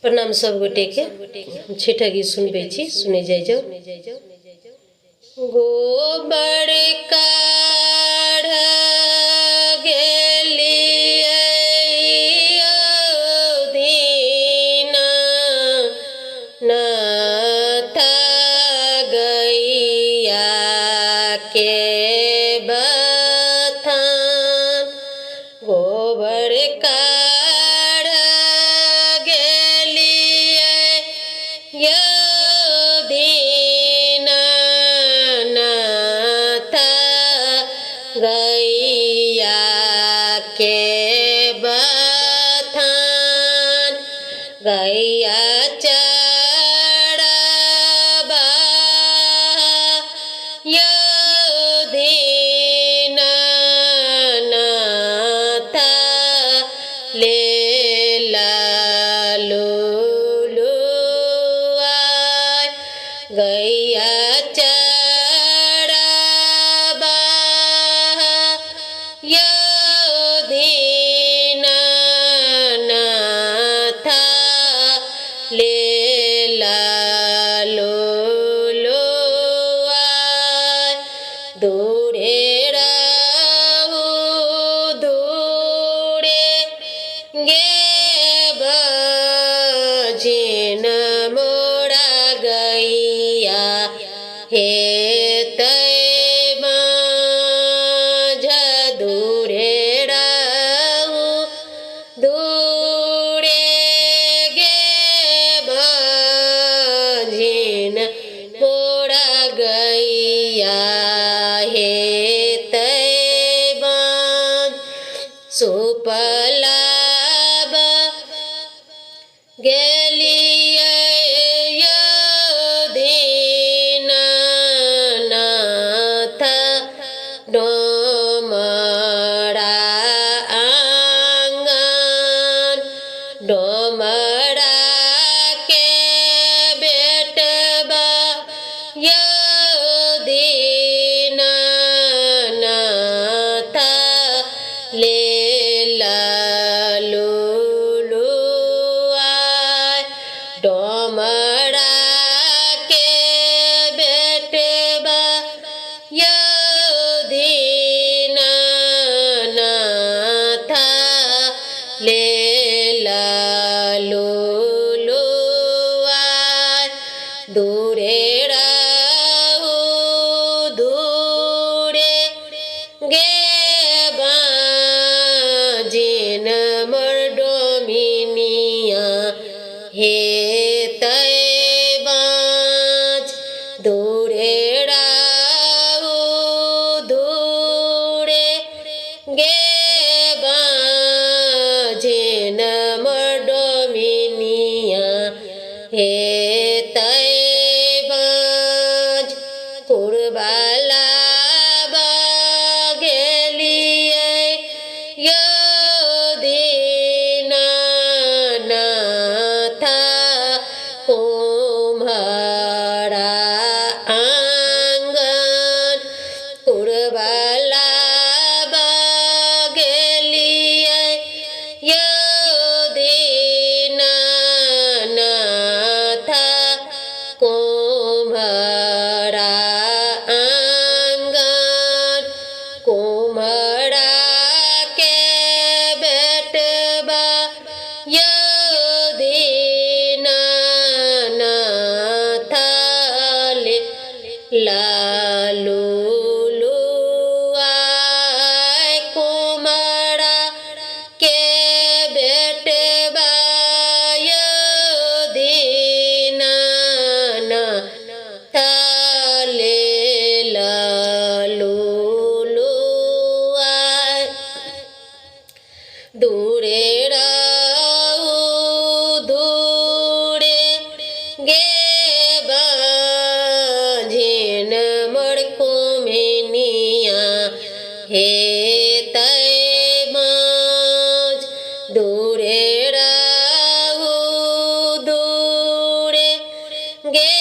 प्रणाम सब गोटे के छठा गीत सुनबे छी सुने जाय जाओ। गोबर काढ़ गेलियै दीना नाथ गैया के बथान। गोबर काढ़ गेलियै दीना नाथ गैया के बथान। गैया चरबा दीना नाथ ले लुलुआय। गैया चरबा दीना नाथ ले लुलुआय। दूरे रहू दूरे गे बजिन मोरा गैया हे माझ। दूरे रहू दूरे गे बजिन मोरा गैया हे तैबान। सुपलाब गेलियै दीना नाथ डोमरा आंगन। डोमरा के बेटबा दीना नाथ ले लुलुआय। डोमरा के बेटबा दीना नाथ ले लुलुआय। दूरे रहू दूरे गे बाजिन मोर डोमिनिया हे तैबाज। दूरे रहू दूरे गे बाजिन मोर डोमिनिया हे तैबाज। कुरबालाब गेलियै दीना नाथ कुम्हरा आंगन। कुरबालाब गेलियै दीना नाथ कुम्हरा आंगन। कुम्हरा के बेटबा दीना नाथ ले लुलुआय। कुम्हरा के बेटबा दीना नाथ ले लुलुआय। दूरे रहू दूरे गे बाजिन मोर कुमिनिया हे तैबाज। दूरे रहू दूरे गे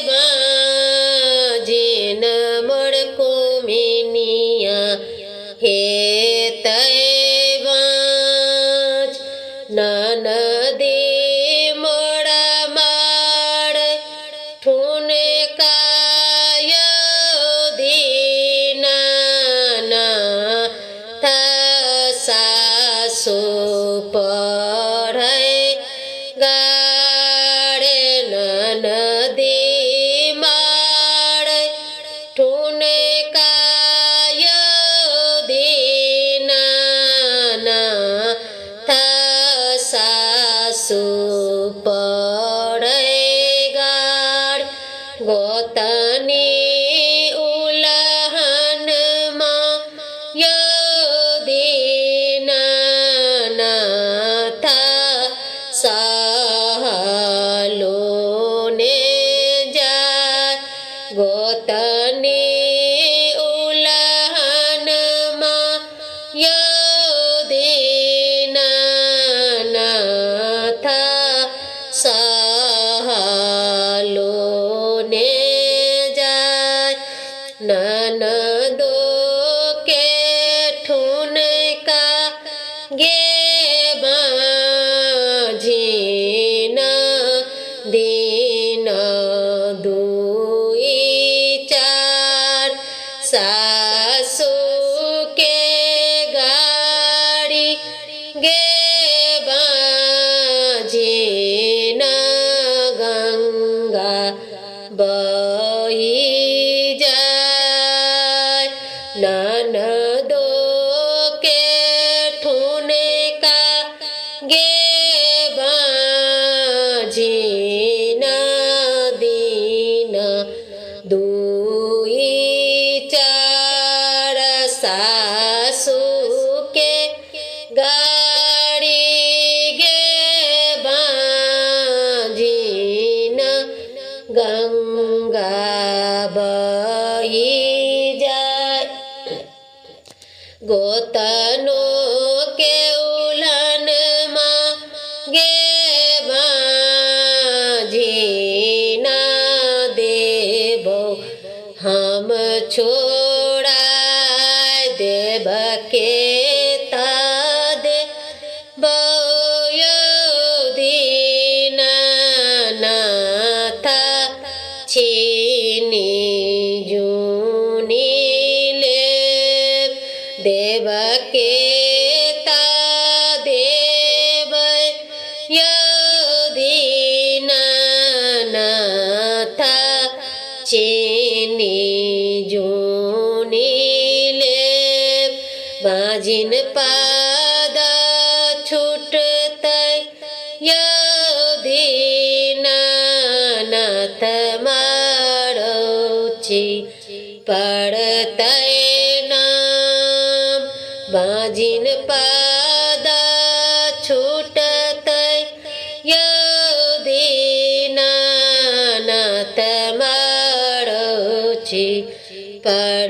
बाजिन मोर कुमिनिया हे तैबाज। ननदी सुपडेगाड गोतनी उलहनमा यदीनानाथ सालोने जाय गोतनी उलहनमा यदीनानाथ सालोने जाय ननदो के ठुनका गे माझिन दिन दुई चार सासू के गाड़ी गे माझिन गंगा बही जाय ननदो के ठुनका गे माझिन दिन दुई चार सासू के गाड़ी गे माझिन गंगा बही जाय गोतनो के उलहनमा गे माझिन देबो हम छोड़ाय देव के तादे दीनानाथ छीनी जूनी ले देव के तादेव यदीनानाथ छीनी जूनी ले माझिन पाद छूटतै यदीनानाथ मारौची पड़तै नाम माझिन पाद छूटतै यदीनानाथ मारौची पड़